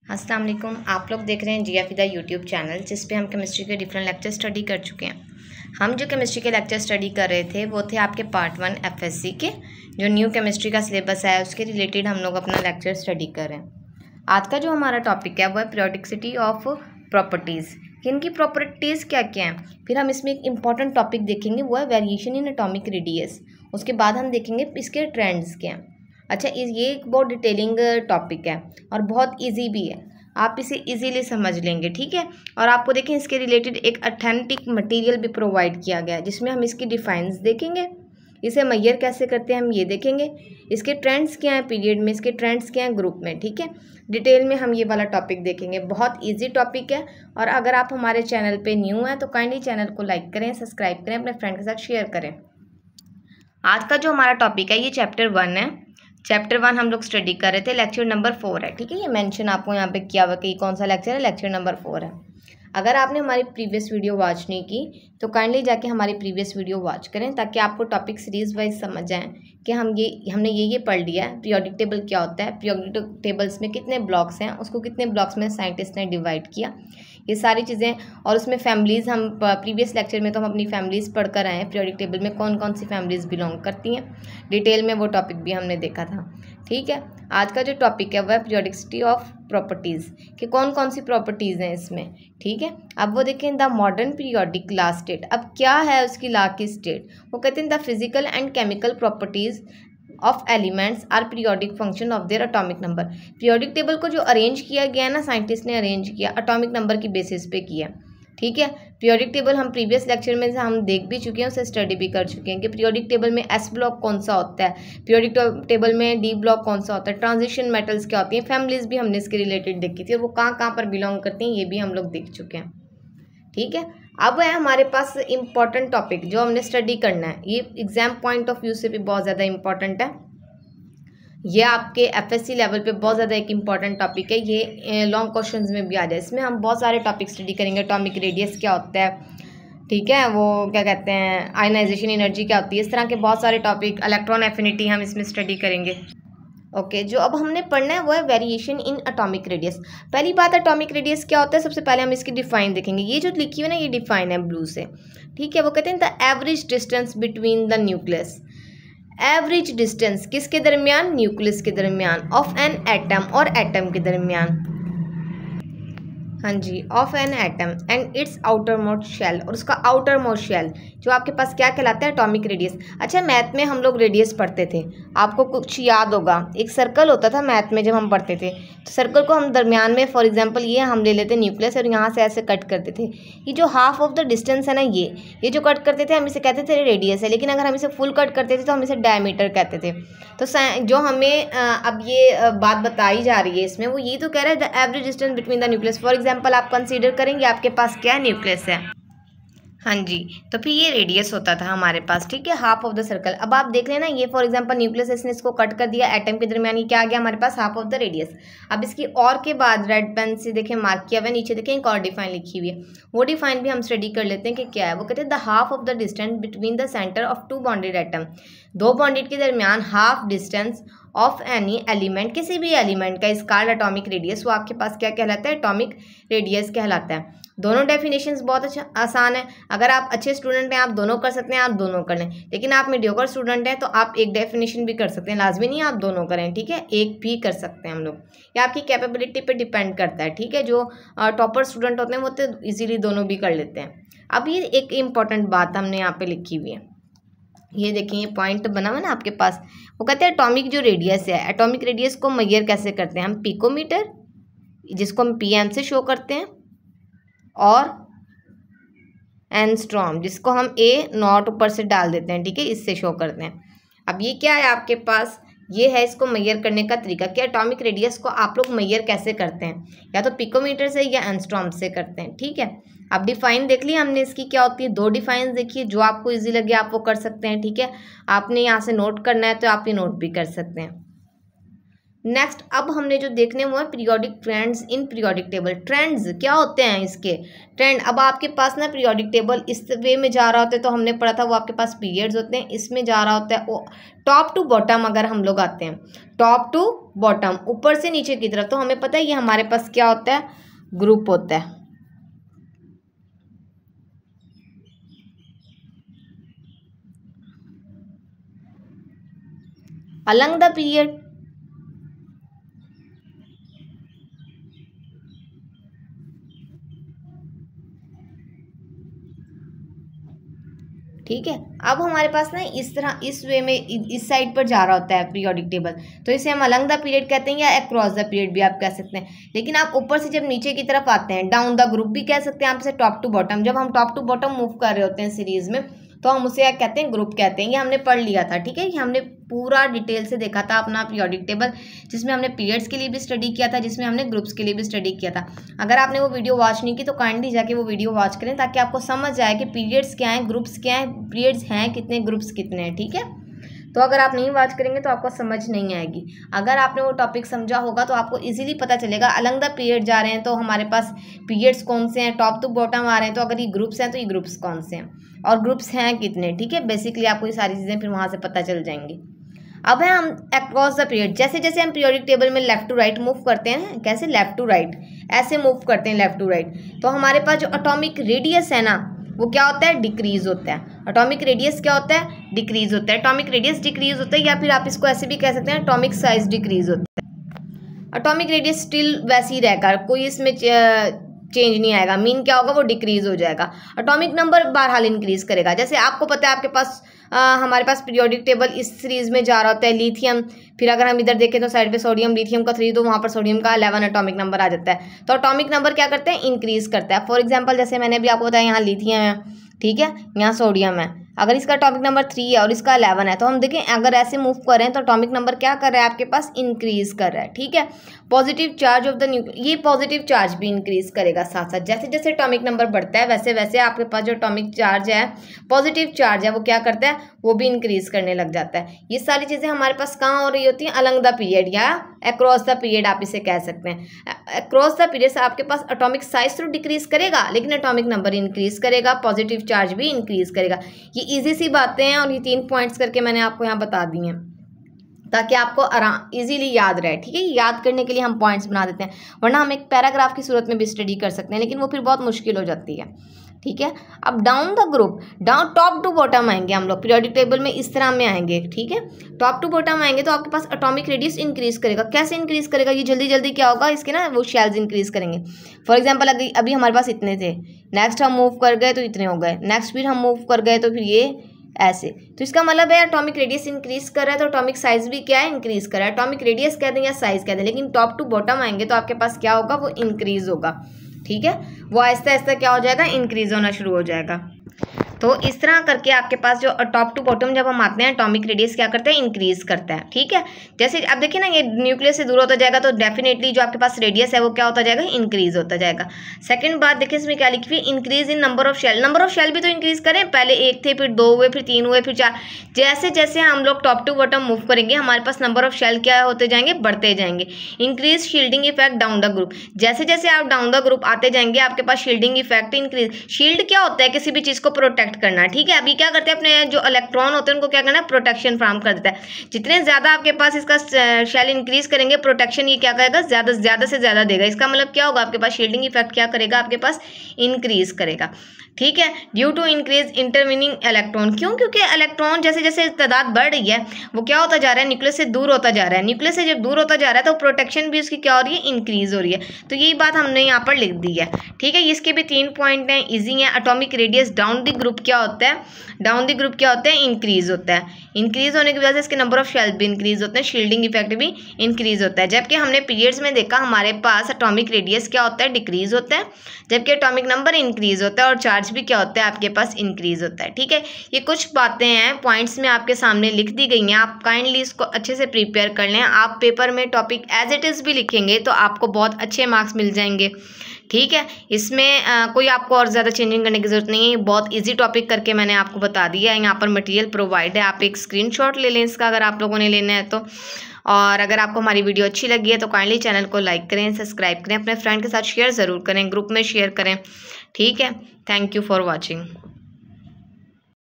अस्सलाम वालेकुम। आप लोग देख रहे हैं जिया फिदा यूट्यूब चैनल, जिस पे हम केमिस्ट्री के डिफरेंट लेक्चर स्टडी कर चुके हैं। हम जो केमिस्ट्री के लेक्चर स्टडी कर रहे थे वो थे आपके पार्ट 1 एफएससी के, जो न्यू केमिस्ट्री का सिलेबस है उसके रिलेटेड हम लोग अपना लेक्चर स्टडी कर रहे हैं। आज का जो हमारा टॉपिक है वो है पीरियोडिसिटी ऑफ प्रॉपर्टीज़। इनकी प्रॉपर्टीज़ क्या क्या हैं, फिर हम इसमें एक इम्पॉर्टेंट टॉपिक देखेंगे वो है वेरिएशन इन एटॉमिक रेडियस। उसके बाद हम देखेंगे इसके ट्रेंड्स क्या हैं। अच्छा, ये एक बहुत डिटेलिंग टॉपिक है और बहुत इजी भी है, आप इसे इजीली समझ लेंगे, ठीक है। और आपको देखें इसके रिलेटेड एक ऑथेंटिक मटेरियल भी प्रोवाइड किया गया है जिसमें हम इसकी डिफाइंस देखेंगे, इसे मैयर कैसे करते हैं हम ये देखेंगे, इसके ट्रेंड्स क्या हैं पीरियड में, इसके ट्रेंड्स क्या हैं ग्रुप में, ठीक है। डिटेल में हम ये वाला टॉपिक देखेंगे, बहुत ईजी टॉपिक है। और अगर आप हमारे चैनल पे न्यू हैं तो काइंडली चैनल को लाइक करें, सब्सक्राइब करें, अपने फ्रेंड के साथ शेयर करें। आज का जो हमारा टॉपिक है ये चैप्टर 1 है। चैप्टर 1 हम लोग स्टडी कर रहे थे, लेक्चर नंबर 4 है, ठीक है। ये मेंशन आपको यहाँ पे किया हुआ कि कौन सा लेक्चर है, लेक्चर नंबर 4 है। अगर आपने हमारी प्रीवियस वीडियो वॉच नहीं की तो काइंडली जाके हमारी प्रीवियस वीडियो वॉच करें, ताकि आपको टॉपिक सीरीज वाइज समझ आए कि हमने ये पढ़ लिया है। पीरियोडिक टेबल क्या होता है, पीरियोडिक टेबल्स में कितने ब्लॉक्स हैं, उसको कितने ब्लॉक्स में साइंटिस्ट ने डिवाइड किया, ये सारी चीज़ें। और उसमें फैमिलीज़, हम प्रीवियस लेक्चर में तो हम अपनी फैमिलीज़ पढ़ कर आए हैं, पीरियोडिक टेबल में कौन कौन सी फैमिलीज़ बिलोंग करती हैं, डिटेल में वो टॉपिक भी हमने देखा था, ठीक है। आज का जो टॉपिक है वह पीरियोडिसिटी ऑफ प्रॉपर्टीज़, कि कौन कौन सी प्रॉपर्टीज़ हैं इसमें, ठीक है। अब वो देखें the modern periodic law state, अब क्या है उसकी लॉ की स्टेट। वो कहते हैं the physical and chemical properties of elements are periodic function of their atomic number. Periodic table को जो अरेंज किया गया है ना, साइंटिस्ट ने अरेंज किया एटॉमिक नंबर की बेसिस पे किया, ठीक है। पीरियोडिक टेबल हम प्रीवियस लेक्चर में से हम देख भी चुके हैं, उसे स्टडी भी कर चुके हैं कि पीरियोडिक टेबल में एस ब्लॉक कौन सा होता है, पीरियोडिक टेबल में डी ब्लॉक कौन सा होता है, ट्रांजिशन मेटल्स क्या होती हैं, फैमिलीज भी हमने इसके रिलेटेड देखी थी और वो कहाँ कहाँ पर बिलोंग करती हैं ये भी हम लोग देख चुके हैं, ठीक है। अब है हमारे पास इम्पॉर्टेंट टॉपिक जो हमने स्टडी करना है, ये एग्जाम पॉइंट ऑफ व्यू से भी बहुत ज़्यादा इंपॉर्टेंट है। ये आपके एफएससी लेवल पे बहुत ज़्यादा एक इम्पॉर्टेंट टॉपिक है, ये लॉन्ग क्वेश्चंस में भी आ जाए। इसमें हम बहुत सारे टॉपिक स्टडी करेंगे, एटॉमिक रेडियस क्या होता है, ठीक है, वो क्या कहते हैं, आयनाइजेशन एनर्जी क्या होती है, इस तरह के बहुत सारे टॉपिक, इलेक्ट्रॉन एफिनिटी हम इसमें स्टडी करेंगे, ओके। जो अब हमने पढ़ना है वो है वेरिएशन इन एटॉमिक रेडियस। पहली बात, एटॉमिक रेडियस क्या होता है, सबसे पहले हम इसकी डिफाइन देखेंगे। ये जो लिखी हुई है ना, ये डिफाइन है ब्लू से, ठीक है। वो कहते हैं the average distance between the nucleus, average distance किसके दरमियान, न्यूक्लियस के दरमियान, ऑफ एन एटम और एटम के दरमियान, हाँ जी, of an atom and its outermost shell, और उसका आउटर मोस्ट शेल जो आपके पास क्या कहलाता है, एटॉमिक रेडियस। अच्छा, मैथ में हम लोग रेडियस पढ़ते थे, आपको कुछ याद होगा, एक सर्कल होता था मैथ में जब हम पढ़ते थे, तो सर्कल को हम दरमियान में, फॉर एग्जांपल ये हम ले लेते न्यूक्लियस और यहाँ से ऐसे कट करते थे। ये जो हाफ ऑफ द डिस्टेंस है ना, ये जो कट करते थे हम इसे कहते थे रेडियस है, लेकिन अगर हम इसे फुल कट करते थे तो हम इसे डायमीटर कहते थे। तो जो हमें अब ये बात बताई जा रही है इसमें, वो ये तो कह रहा है the average distance between the nucleus. For example आप कंसीडर करेंगे आपके पास क्या है, न्यूक्लियस है, हाँ जी, तो फिर ये रेडियस होता था हमारे पास, ठीक है, हाफ ऑफ द सर्कल। अब आप देख लेना, ये फॉर एग्जांपल न्यूक्लियस, इसने इसको कट कर दिया, एटम के दरमियान ये क्या आ गया हमारे पास, हाफ ऑफ द रेडियस। अब इसकी और के बाद रेड पेन से देखें मार्क किया हुआ है, नीचे देखें एक और डिफाइन लिखी हुई है, वो डिफाइन भी हम स्टडी कर लेते हैं कि क्या है। वो कहते हैं the half of the distance between the centre of two bonded atom, दो बॉन्डेड के दरमियान half distance of any element, किसी भी एलिमेंट का, इस कॉल्ड एटॉमिक रेडियस। वो आपके पास क्या कहलाता है, एटॉमिक रेडियस कहलाता है। दोनों डेफिनेशंस बहुत अच्छा आसान है, अगर आप अच्छे स्टूडेंट हैं आप दोनों कर सकते हैं, आप दोनों कर लें। लेकिन आप मीडियोकर स्टूडेंट हैं तो आप एक डेफिनेशन भी कर सकते हैं, लाजमी नहीं आप दोनों करें, ठीक है, एक भी कर सकते हैं हम लोग, ये आपकी कैपेबिलिटी पे डिपेंड करता है, ठीक है। जो टॉपर स्टूडेंट होते हैं वो तो ईजिली दोनों भी कर लेते हैं। अब ये एक इम्पॉर्टेंट बात हमने यहाँ पे लिखी हुई है, ये देखिए ये पॉइंट बना हुआ ना आपके पास। वो कहते हैं एटॉमिक जो रेडियस है, एटॉमिक रेडियस को मेजर कैसे करते हैं हम, पिकोमीटर, जिसको हम पीएम से शो करते हैं, और एंगस्ट्रॉम, जिसको हम ए नॉट ऊपर से डाल देते हैं, ठीक है, इससे शो करते हैं। अब ये क्या है आपके पास, ये है इसको मेजर करने का तरीका कि एटॉमिक रेडियस को आप लोग मेजर कैसे करते हैं, या तो पिकोमीटर से या एंगस्ट्रॉम से करते हैं, ठीक है। अब डिफाइन देख लिया हमने इसकी क्या होती है, दो डिफाइन देखिए, जो आपको इजी लगे आप वो कर सकते हैं, ठीक है। आपने यहाँ से नोट करना है तो आप ये नोट भी कर सकते हैं। नेक्स्ट अब हमने जो देखने वो है periodic trends in periodic table. Trends क्या होते हैं इसके ट्रेंड। अब आपके पास ना पीरियोडिक टेबल इस वे में जा रहा होता है, तो हमने पढ़ा था वो आपके पास पीरियड्स होते हैं, इसमें जा रहा होता है वो टॉप टू बॉटम। अगर हम लोग आते हैं टॉप टू बॉटम, ऊपर से नीचे की तरफ, तो हमें पता है ये हमारे पास क्या होता है, ग्रुप होता है। अलॉन्ग द पीरियड, ठीक है। अब हमारे पास ना इस तरह इस वे में इस साइड पर जा रहा होता है पीरियोडिक टेबल, तो इसे हम अलॉन्ग द पीरियड कहते हैं या अक्रॉस द पीरियड भी आप कह सकते हैं। लेकिन आप ऊपर से जब नीचे की तरफ आते हैं, डाउन द ग्रुप भी कह सकते हैं आप इसे, टॉप टू बॉटम। जब हम टॉप टू बॉटम मूव कर रहे होते हैं सीरीज में, तो हम उसे क्या कहते हैं, ग्रुप कहते हैं। ये हमने पढ़ लिया था, ठीक है। ये हमने पूरा डिटेल से देखा था अपना पीरियोडिक टेबल, जिसमें हमने पीरियड्स के लिए भी स्टडी किया था, जिसमें हमने ग्रुप्स के लिए भी स्टडी किया था। अगर आपने वो वीडियो वॉच नहीं की तो काइंडली जाके वो वीडियो वॉच करें, ताकि आपको समझ जाए कि पीरियड्स क्या हैं, ग्रुप्स क्या हैं, पीरियड्स हैं कितने, ग्रुप्स कितने हैं, ठीक है। तो अगर आप नहीं वॉच करेंगे तो आपको समझ नहीं आएगी। अगर आपने वो टॉपिक समझा होगा तो आपको इजीली पता चलेगा अलॉन्ग द पीरियड जा रहे हैं तो हमारे पास पीरियड्स कौन से हैं, टॉप टू बॉटम आ रहे हैं तो अगर ये ग्रुप्स हैं तो ये ग्रुप्स कौन से हैं और ग्रुप्स हैं कितने, ठीक है। बेसिकली आपको ये सारी चीज़ें फिर वहाँ से पता चल जाएंगी। अब है हम अक्रॉस द पीरियड। जैसे जैसे हम पीरियोडिक टेबल में लेफ्ट टू राइट मूव करते हैं, कैसे, लेफ्ट टू राइट, ऐसे मूव करते हैं लेफ्ट टू राइट, तो हमारे पास जो एटॉमिक रेडियस है ना वो क्या होता है, डिक्रीज होता है। एटॉमिक रेडियस क्या होता है, डिक्रीज होता है। एटॉमिक रेडियस डिक्रीज होता है, या फिर आप इसको ऐसे भी कह सकते हैं एटॉमिक साइज डिक्रीज होता है। एटॉमिक रेडियस स्टिल वैसी रहेगा, कोई इसमें चेंज नहीं आएगा। मीन क्या होगा, वो डिक्रीज हो जाएगा। एटॉमिक नंबर बहरहाल इंक्रीज करेगा। जैसे आपको पता है आपके पास हमारे पास पीरियोडिक टेबल इस सीरीज में जा रहा होता है लिथियम, फिर अगर हम इधर देखें तो साइड पे सोडियम, लिथियम का 3, तो वहाँ पर सोडियम का 11 एटॉमिक नंबर आ जाता है। तो एटॉमिक नंबर क्या करते हैं, इंक्रीज करता है। फॉर एग्जाम्पल जैसे मैंने भी आपको बताया यहाँ लिथियम है, ठीक है, यहाँ सोडियम है। अगर इसका एटॉमिक नंबर 3 है और इसका 11 है, तो हम देखें अगर ऐसे मूव कर रहे हैं तो एटॉमिक नंबर क्या कर रहा है, आपके पास इंक्रीज कर रहा है, ठीक है। Positive charge of the nucleus, ये पॉजिटिव चार्ज भी इंक्रीज करेगा साथ साथ। जैसे जैसे एटॉमिक नंबर बढ़ता है वैसे वैसे आपके पास जो एटॉमिक चार्ज है, पॉजिटिव चार्ज है, वो क्या करता है, वो भी इंक्रीज करने लग जाता है। ये सारी चीज़ें हमारे पास कहाँ हो रही होती हैं, अलॉन्ग द पीरियड या अक्रॉस द पीरियड आप इसे कह सकते हैं। अक्रॉस द पीरियड से आपके पास एटॉमिक साइज तो डिक्रीज करेगा, लेकिन एटॉमिक नंबर इंक्रीज करेगा, पॉजिटिव चार्ज भी इंक्रीज करेगा। ये ईजी सी बातें हैं और ये 3 पॉइंट्स करके मैंने आपको यहाँ बता दी हैं ताकि आपको आराम इजीली याद रहे, ठीक है। याद करने के लिए हम पॉइंट्स बना देते हैं, वरना हम एक पैराग्राफ की सूरत में भी स्टडी कर सकते हैं, लेकिन वो फिर बहुत मुश्किल हो जाती है, ठीक है। अब down the group, down top to bottom आएंगे हम लोग पीरियोडिक टेबल में, इस तरह में आएंगे, ठीक है। टॉप टू बॉटम आएंगे तो आपके पास एटॉमिक रेडियस इंक्रीज करेगा। कैसे इंक्रीज करेगा, ये जल्दी जल्दी क्या होगा इसके ना, वो शेल्स इंक्रीज करेंगे। फॉर एग्जाम्पल अभी हमारे पास इतने थे, नेक्स्ट हम मूव कर गए तो इतने हो गए, नेक्स्ट फिर हम मूव कर गए तो फिर ये ऐसे। तो इसका मतलब है एटॉमिक रेडियस इंक्रीज कर रहा है तो एटॉमिक साइज भी क्या है, इंक्रीज कर रहा है। एटॉमिक रेडियस कह दें या साइज कह दें, लेकिन टॉप टू बॉटम आएंगे तो आपके पास क्या होगा, वो इंक्रीज होगा, ठीक है। वो आहिस्ता आहिस्ता क्या हो जाएगा, इंक्रीज होना शुरू हो जाएगा। तो इस तरह करके आपके पास जो टॉप टू बॉटम जब हम आते हैं एटॉमिक रेडियस क्या करता है, इंक्रीज करता है, ठीक है। जैसे अब देखिए ना, ये न्यूक्लियस से दूर होता जाएगा तो डेफिनेटली जो आपके पास रेडियस है वो क्या होता जाएगा, इंक्रीज होता जाएगा। सेकंड बात देखिए इसमें क्या लिखी हुई, increase in number of shell. Number of shell भी तो इंक्रीज करें, पहले 1 थे, फिर 2 हुए, फिर 3 हुए, फिर 4। जैसे जैसे हम लोग टॉप टू बॉटम मूव करेंगे हमारे पास नंबर ऑफ शेल क्या होते जाएंगे, बढ़ते जाएंगे। Increase shielding effect down the group, जैसे जैसे आप डाउन द ग्रुप आते जाएंगे आपके पास शील्डिंग इफेक्ट इंक्रीज। शील्ड क्या होता है, किसी भी चीज को प्रोटेक्ट करना, ठीक है। अभी क्या करते हैं, अपने जो इलेक्ट्रॉन होते हैं उनको क्या करना है, प्रोटेक्शन फ्राहम कर देता है। जितने ज्यादा आपके पास इसका शेल इंक्रीज करेंगे, प्रोटेक्शन ये क्या करेगा, ज्यादा से ज्यादा देगा। इसका मतलब क्या होगा, आपके पास शील्डिंग इफेक्ट क्या करेगा, आपके पास इंक्रीज करेगा, ठीक है। Due to increase intervening electron, क्यों, क्योंकि इलेक्ट्रॉन जैसे जैसे तादाद बढ़ रही है वो क्या होता जा रहा है, न्यूक्लियस से दूर होता जा रहा है। न्यूक्लियस से जब दूर होता जा रहा है तो प्रोटेक्शन भी उसकी क्या हो रही है, इंक्रीज हो रही है। तो यही बात हमने यहाँ पर लिख दी है, ठीक है। इसके भी 3 पॉइंट हैं, इजी हैं। Atomic radius down the group क्या होता है, डाउन द ग्रुप क्या होता है, इंक्रीज होता है। इंक्रीज होने की वजह से इसके नंबर ऑफ शेल भी इंक्रीज होते हैं, शील्डिंग इफेक्ट भी इंक्रीज होता है। जबकि हमने पीरियड्स में देखा हमारे पास एटॉमिक रेडियस क्या होता है, डिक्रीज होता है, जबकि एटॉमिक नंबर इंक्रीज होता है और चार्ज भी क्या होता है, आपके पास इंक्रीज होता है, ठीक है। ये कुछ बातें हैं पॉइंट्स में आपके सामने लिख दी गई हैं, आप काइंडली इसको अच्छे से प्रिपेयर कर लें। आप पेपर में टॉपिक एज इट इज़ भी लिखेंगे तो आपको बहुत अच्छे मार्क्स मिल जाएंगे, ठीक है, इसमें कोई आपको और ज़्यादा चेंजिंग करने की ज़रूरत नहीं है। बहुत इजी टॉपिक करके मैंने आपको बता दिया है। यहाँ पर मटेरियल प्रोवाइड है, आप एक स्क्रीनशॉट ले लें इसका अगर आप लोगों ने लेना है तो। और अगर आपको हमारी वीडियो अच्छी लगी है तो काइंडली चैनल को लाइक करें, सब्सक्राइब करें, अपने फ्रेंड के साथ शेयर ज़रूर करें, ग्रुप में शेयर करें। ठीक है, थैंक यू फॉर वॉचिंग।